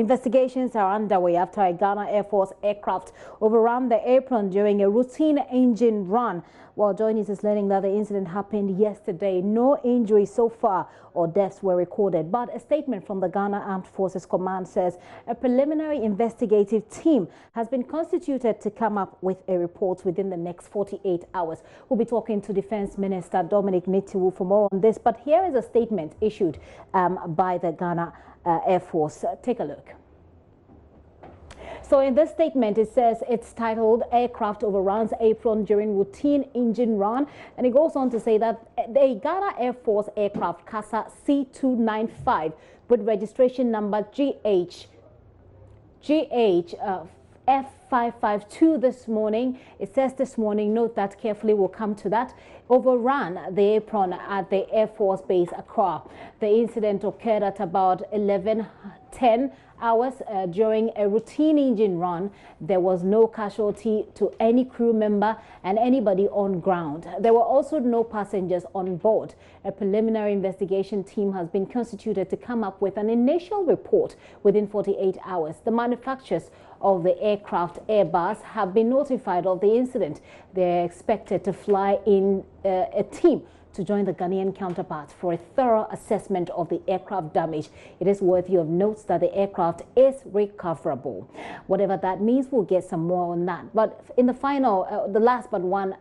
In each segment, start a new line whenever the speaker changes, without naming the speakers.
Investigations are underway after a Ghana Air Force aircraft overran the apron during a routine engine run. While JoyNews is learning that the incident happened yesterday, no injuries so far or deaths were recorded. But a statement from the Ghana Armed Forces Command says a preliminary investigative team has been constituted to come up with a report within the next 48 hours. We'll be talking to Defense Minister Dominic Nitiwu for more on this. But here is a statement issued by the Ghana Air Force. Take a look. So in this statement, it says it's titled Aircraft Overruns Apron During Routine Engine Run. And it goes on to say that the Ghana Air Force aircraft CASA C295 with registration number F552 this morning. It says this morning, note that carefully, we'll come to that, overran the apron at the Air Force Base Accra. The incident occurred at about 11:10 hours during a routine engine run. There was no casualty to any crew member and anybody on ground. There were also no passengers on board. A preliminary investigation team has been constituted to come up with an initial report within 48 hours. The manufacturers of the aircraft, Airbus, have been notified of the incident. They're expected to fly in a team to join the Ghanaian counterparts for a thorough assessment of the aircraft damage. It is worthy of note that the aircraft is recoverable. Whatever that means, we'll get some more on that. But in the final, the last but one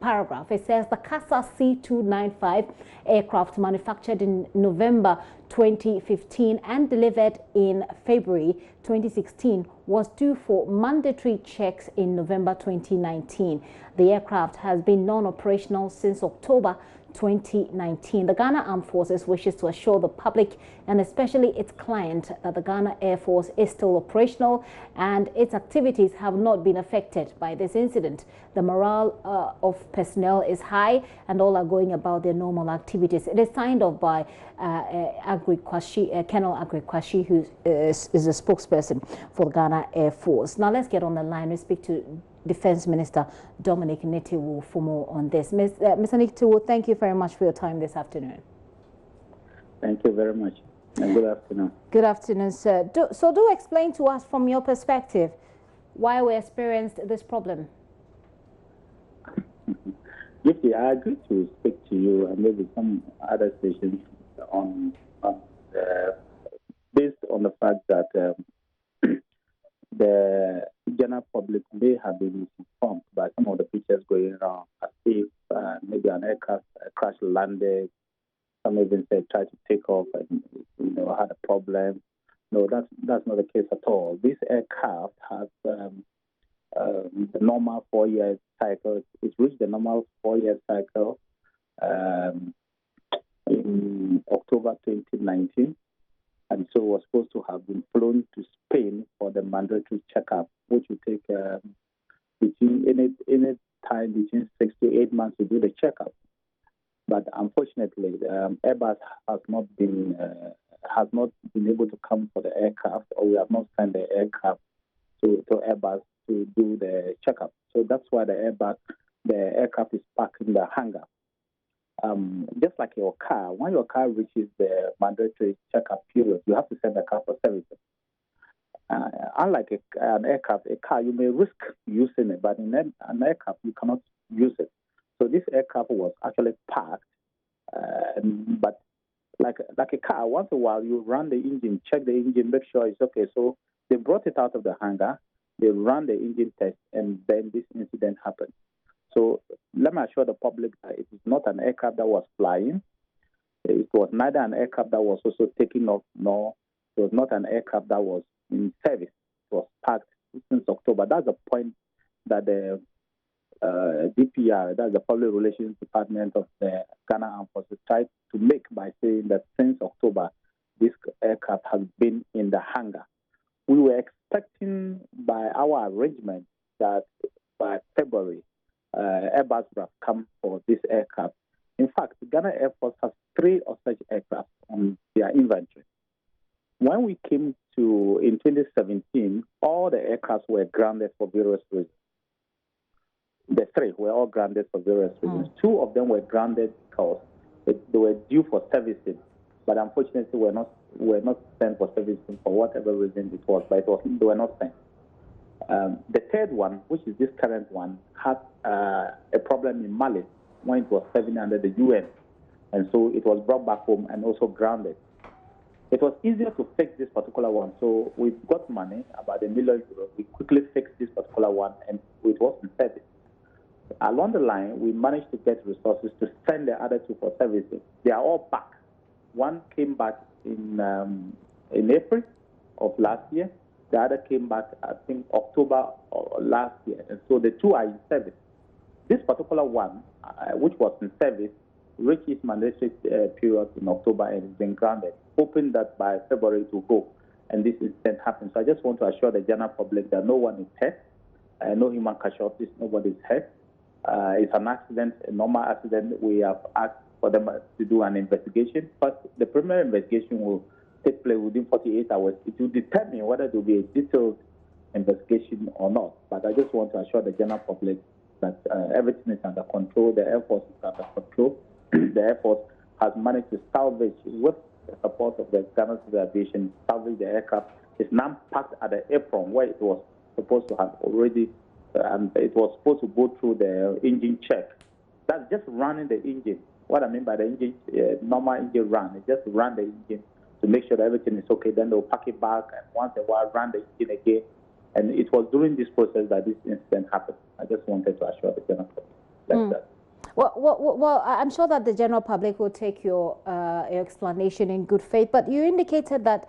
paragraph, it says the CASA C295 aircraft manufactured in November 2015 and delivered in February 2016 was due for mandatory checks in November 2019. The aircraft has been non-operational since October 2019. The Ghana Armed Forces wishes to assure the public and especially its client that the Ghana Air Force is still operational and its activities have not been affected by this incident. The morale of personnel is high and all are going about their normal activities. It is signed off by Colonel Agri Kwashi, who is a spokesperson for the Ghana Air Force. Now let's get on the line and speak to Defense Minister Dominic Nitiwu for more on this. Mr. Nitiwu, thank you very much for your time this afternoon.
Thank you very much, and good afternoon.
Good afternoon, sir. Do explain to us from your perspective why we experienced this problem.
Gifty, I agree to speak to you and maybe some other stations based on the fact that the general public may have been misinformed by some of the pictures going around as if maybe an aircraft crash landed. Some even said tried to take off and had a problem. No, that's not the case at all. This aircraft has the normal 4-year cycle. It's reached the normal 4-year cycle in October 2019. And so was supposed to have been flown to Spain for the mandatory checkup, which will take between any time between 6 to 8 months to do the checkup. But unfortunately, Airbus has not been able to come for the aircraft, or we have not sent the aircraft to Airbus to do the checkup. So that's why the aircraft is parked in the hangar. Just like your car, when your car reaches the mandatory checkup period, you have to send the car for servicing. Unlike an aircraft, a car, you may risk using it, but in an aircraft, you cannot use it. So this aircraft was actually parked, but like a car, once in a while, you run the engine, check the engine, make sure it's okay. So they brought it out of the hangar, they ran the engine test, and then this incident happened. So let me assure the public that it is not an aircraft that was flying. It was neither an aircraft that was also taking off, nor it was not an aircraft that was in service. It was parked since October. That's the point that the DPR, that's the Public Relations Department of the Ghana Armed Forces, tried to make by saying that since October, this aircraft has been in the hangar. We were expecting by our arrangement that by February, Airbus would have come for this aircraft. In fact, the Ghana Air Force has 3 of such aircraft on their inventory. When we came to, in 2017, all the aircraft were grounded for various reasons. The 3 were all grounded for various reasons. 2 of them were grounded because they were due for servicing. but unfortunately were not sent for servicing for whatever reason it was, but they were not sent. The third one, which is this current one, had a problem in Mali when it was serving under the UN, and so it was brought back home and also grounded. It was easier to fix this particular one, so we got money, about €1 million. We quickly fixed this particular one, and it was in service. Along the line, we managed to get resources to send the other two for servicing. They are all back. One came back in April of last year. The other came back, I think, October last year. And so the two are in service. This particular one, which was in service, reached its mandatory period in October and has been grounded, hoping that by February it will go and this incident happens. So I just want to assure the general public that no one is hurt, no human casualties, nobody is hurt. It's an accident, a normal accident. We have asked for them to do an investigation. But the preliminary investigation will take place within 48 hours. It will determine whether there will be a detailed investigation or not. But I just want to assure the general public that everything is under control. The Air Force is under control. The Air Force has managed to salvage, with the support of the Ghana Civil Aviation, salvage the aircraft. It's now parked at the apron where it was supposed to have already, and it was supposed to go through the engine check. That's just running the engine. What I mean by the engine, normal engine run, it just run the engine to make sure that everything is okay. Then they'll pack it back, and once in a while, run the engine again. And it was during this process that this incident happened. I just wanted to assure the general public that.
Well, I'm sure that the general public will take your explanation in good faith. But you indicated that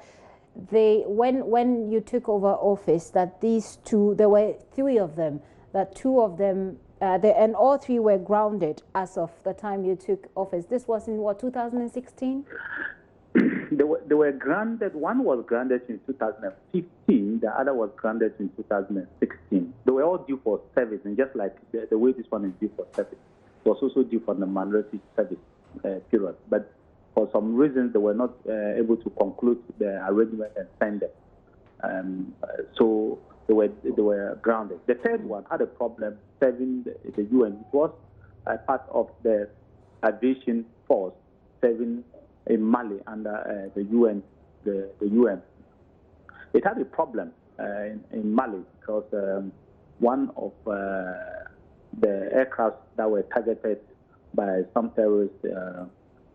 when you took over office, that these two, there were three of them, that two of them, and all three were grounded as of the time you took office. This was in what, 2016?
They were grounded. One was grounded in 2015. The other was grounded in 2016. They were all due for service, and just like the way this one is due for service, it was also due for the mandatory service period. But for some reasons, they were not able to conclude the arrangement and send them. So they were grounded. The third one had a problem serving the UN. It was part of the aviation force serving in Mali under the UN. The UN. It had a problem in Mali because one of the aircraft that were targeted by some terrorists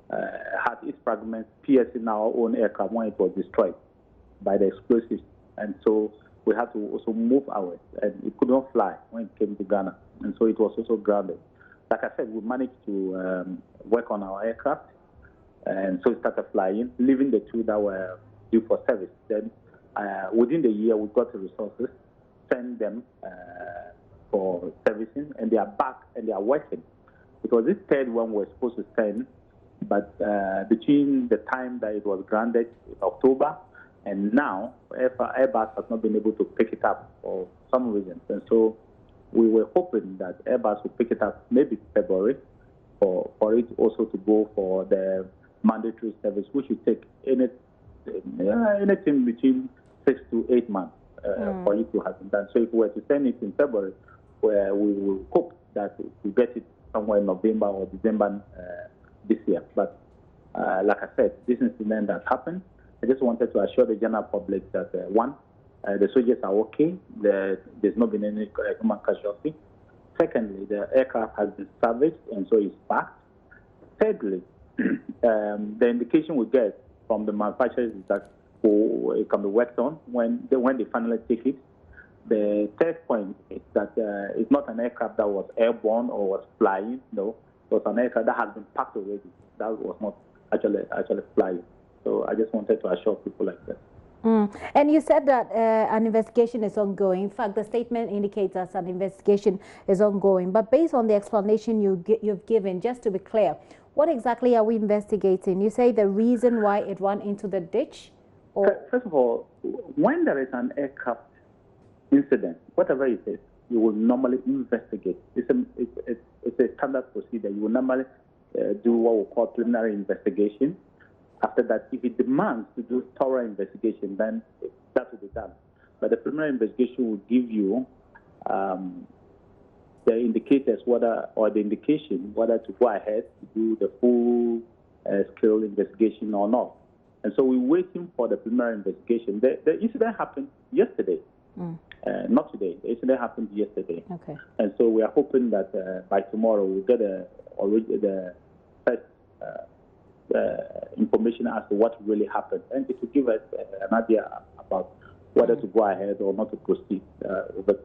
had its fragments piercing our own aircraft when it was destroyed by the explosives. And so we had to also move ours, and it could not fly when it came to Ghana. And so it was also grounded. Like I said, we managed to work on our aircraft, and so it started flying, leaving the two that were due for service. Then within the year, we got the resources, sent them for servicing, and they are back and they are working. Because this third one was supposed to send, but between the time that it was grounded in October and now, Airbus has not been able to pick it up for some reasons. And so we were hoping that Airbus would pick it up maybe February for it also to go for the mandatory service, which would take anything between 6 to 8 months for it to have been done. So if we were to send it in February, where we will hope that we get it somewhere in November or December this year. But like I said, this incident that happened, I just wanted to assure the general public that one, the soldiers are okay. There's not been any human casualty. Secondly, the aircraft has been salvaged and so it's back. Thirdly, the indication we get from the manufacturers is that it can be worked on when they finally take it. The third point is that it's not an aircraft that was airborne or was flying. No, it was an aircraft that has been packed already. That was not actually flying. So I just wanted to assure people like that.
And you said that an investigation is ongoing. In fact, the statement indicates that an investigation is ongoing. But based on the explanation you've given, just to be clear, what exactly are we investigating? You say the reason why it ran into the ditch? Or?
First of all, when there is an aircraft incident, whatever it is, you will normally investigate. It's a standard procedure. You will normally do what we call preliminary investigation. After that, if it demands to do thorough investigation, then that will be done. But the preliminary investigation will give you the indicators whether to go ahead to do the full scale investigation or not. And so we're waiting for the preliminary investigation. The incident happened yesterday, not today. The incident happened yesterday.
Okay.
And so we are hoping that by tomorrow we'll get the first information as to what really happened. And it will give us an idea about whether to go ahead or not to proceed. But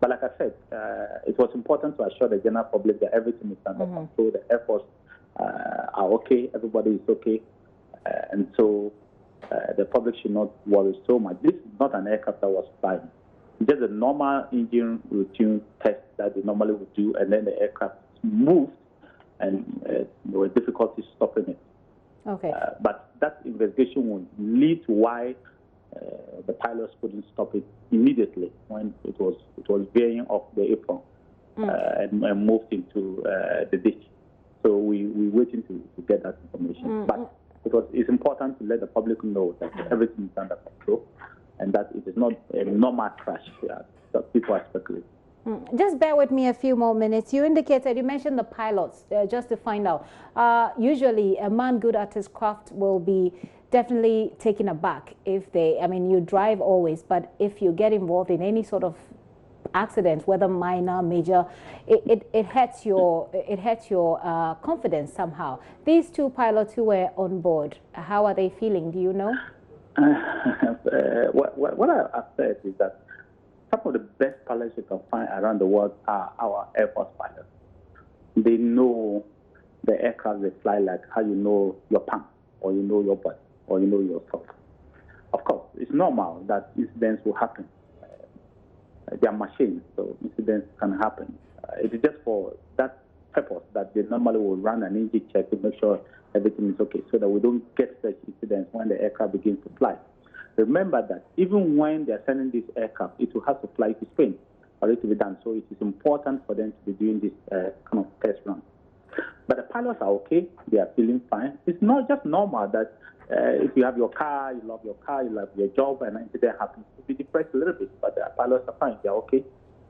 like I said, it was important to assure the general public that everything is under control, the Air Force are okay, everybody is okay. And so the public should not worry so much. This is not an aircraft that was flying. It's just a normal engine routine test that they normally would do, and then the aircraft moved, and there were difficulties stopping it.
Okay.
But that investigation will lead to why the pilots couldn't stop it immediately when it was veering off the apron and moved into the ditch. So we're waiting to get that information. But it's important to let the public know that everything is under control and that it is not a normal crash that people are speculating.
Just bear with me a few more minutes. You mentioned the pilots, just to find out. Usually, a man good at his craft will be definitely taken aback if you drive always, but if you get involved in any sort of accident, whether minor, major, it hurts your confidence somehow. These two pilots who were on board, how are they feeling? Do you know?
What I've said is that some of the best pilots you can find around the world are our Air Force pilots. They know the aircraft they fly like how you know your pants, or you know your body, or you know yourself. Of course, it's normal that incidents will happen. They are machines, so incidents can happen. It is just for that purpose that they normally will run an engine check to make sure everything is okay, so that we don't get such incidents when the aircraft begins to fly. Remember that even when they are sending this aircraft, it will have to fly to Spain for it to be done. So it is important for them to be doing this kind of test run. But the pilots are okay. They are feeling fine. It's not just normal that if you have your car, you love your car, you love your job, and an incident happens, to be depressed a little bit. But the pilots are fine. They are okay.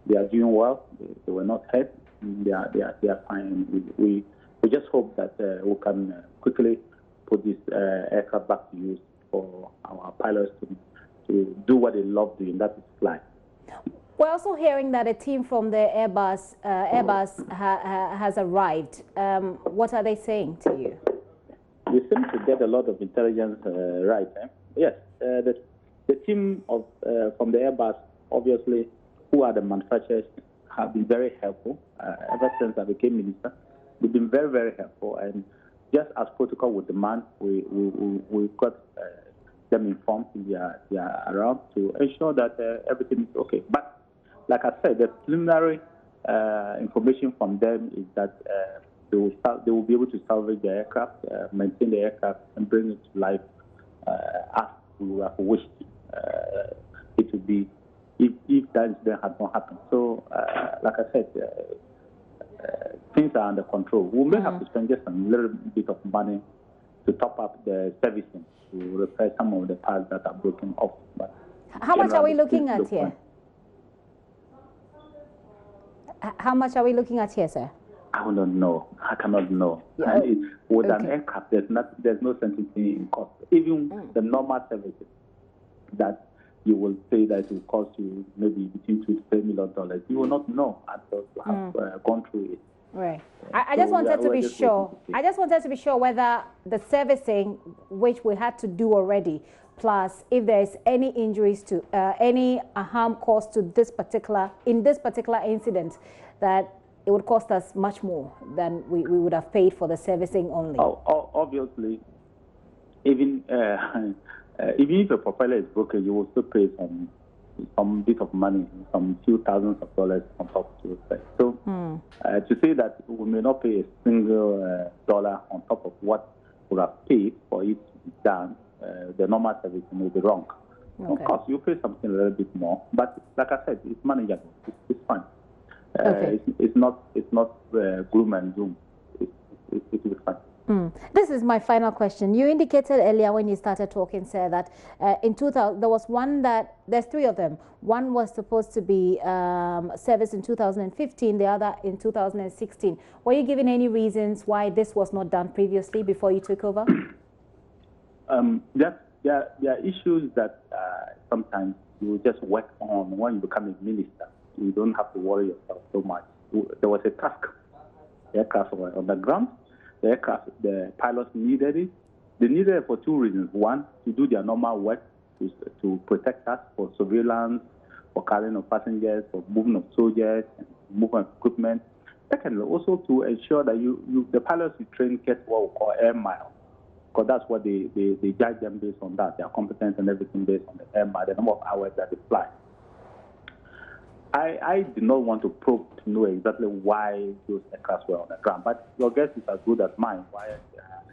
They are doing well. They were not hurt. They are fine. We just hope that we can quickly put this aircraft back to use for our pilots to do what they love doing, that is fly.
We're also hearing that a team from the Airbus has arrived. What are they saying to you?
We seem to get a lot of intelligence right. Yes, the team from the Airbus, obviously, who are the manufacturers, have been very helpful. Ever since I became minister, they've been very, very helpful. And just as protocol would demand, we got them informed they are around to ensure that everything is okay. But like I said, the preliminary information from them is that they will be able to salvage the aircraft, maintain the aircraft, and bring it to life as we have wished. It would be if that incident had not happened. So, like I said, things are under control. We may have to spend just a little bit of money to top up the servicing to repair some of the parts that are broken off. But
how much are we looking at here? How much are we looking at here, sir?
I don't know. I cannot know.
Yeah.
With an aircraft, there's no certainty in cost. Even the normal services that you will say that it will cost you maybe between $2 to $3 million, you will not know until you have gone through it.
Right. I just wanted to be sure. I just wanted to be sure whether the servicing, which we had to do already, plus if there's any injuries to any harm caused to this particular incident, that it would cost us much more than we would have paid for the servicing only.
Obviously, even if a propeller is broken, you will still pay some bit of money, some few thousands of dollars on top to it. So to say that we may not pay a single dollar on top of what we have paid for it to be done, the normal service may be wrong. Okay. Of course, you pay something a little bit more, but like I said, it's manageable. It's fine. Okay. It's not gloom and doom. It will be fine.
This is my final question. You indicated earlier when you started talking, sir, that in 2000 there was one that there's three of them. One was supposed to be serviced in 2015, the other in 2016. Were you given any reasons why this was not done previously before you took over?
There are issues that sometimes you just work on when you become a minister. You don't have to worry yourself so much. There was a task. The aircraft were on the ground. The aircraft, the pilots needed it. They needed it for two reasons. One, to do their normal work, to protect us for surveillance, for carrying of passengers, for moving of soldiers, and movement of equipment. Secondly, also to ensure that the pilots you train get what we call air miles, because that's what they judge them based on that, their competence and everything based on the air mile, the number of hours that they fly. I did not want to probe to know exactly why those aircraft were on the ground, but your guess is as good as mine. Why an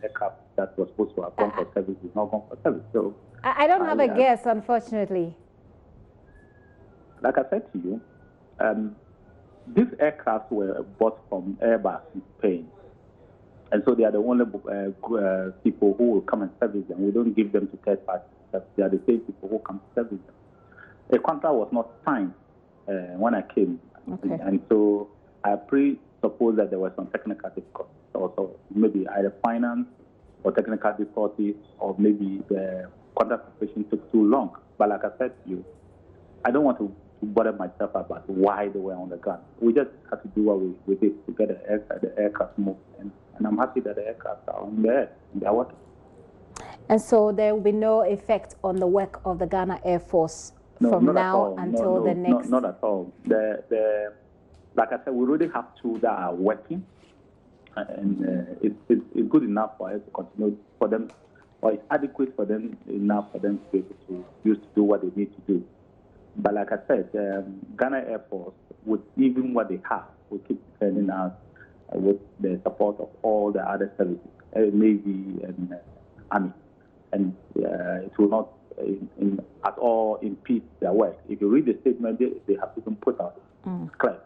aircraft that was supposed to have gone for service is not gone for service? So
I don't have a guess, unfortunately.
Like I said to you, these aircraft were bought from Airbus in Spain, and so they are the only people who will come and service them. We don't give them to third parties. They are the same people who come to service them. A contract was not signed when I came, and so I presuppose that there were some technical difficulties, also maybe either finance or technical difficulties, or maybe the contract preparation took too long. But like I said to you, I don't want to bother myself about why they were on the ground. We just have to do what we did to get the aircraft moved, and I'm happy that the aircraft are on the air and they are working.
And so there will be no effect on the work of the Ghana Air Force from now until the next?
Not at all. Like I said, we already have two that are working, and it's good enough for us to continue for them, or it's adequate for them enough for them to be able to use to do what they need to do. But like I said, Ghana Air Force, with even what they have, will keep defending us with the support of all the other services, Navy and Army, and it will not at all impede their work. If you read the statement they have even put out, it's clear.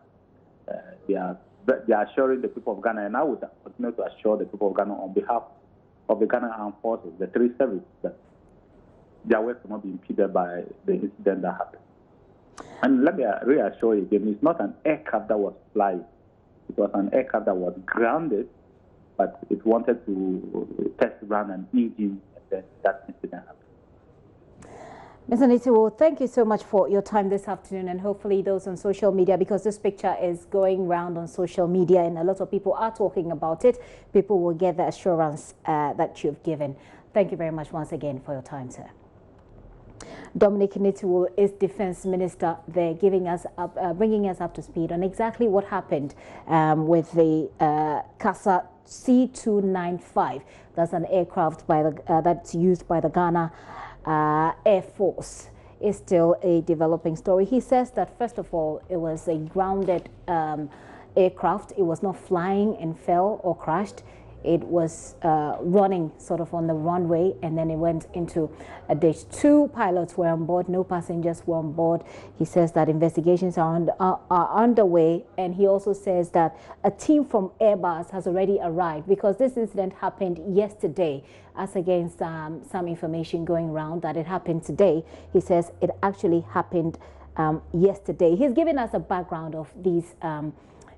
They are assuring the people of Ghana, and I would continue to assure the people of Ghana on behalf of the Ghana Armed Forces, the three services, that their work will not be impeded by the incident that happened. And let me reassure you, it's not an aircraft that was flying. It was an aircraft that was grounded, but it wanted to test run an engine, and then that incident happened.
Mr. Nitiwo, thank you so much for your time this afternoon, and hopefully those on social media, because this picture is going round on social media and a lot of people are talking about it, people will get the assurance that you've given. Thank you very much once again for your time, sir. Dominic Nitiwo is Defense Minister there, bringing us up to speed on exactly what happened with the CASA C295. That's an aircraft that's used by the Ghana Air Force. Is still a developing story. He says that first of all, it was a grounded aircraft. It was not flying and fell or crashed. It was running sort of on the runway, and then it went into a ditch. 2 pilots were on board, no passengers were on board. He says that investigations are underway, and he also says that a team from Airbus has already arrived, because this incident happened yesterday. As against some information going around that it happened today, he says it actually happened yesterday. He's given us a background of these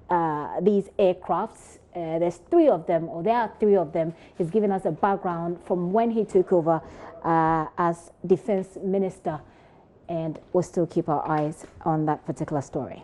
aircrafts. There's 3 of them, or there are 3 of them. He's given us a background from when he took over as Defense Minister, and we'll still keep our eyes on that particular story.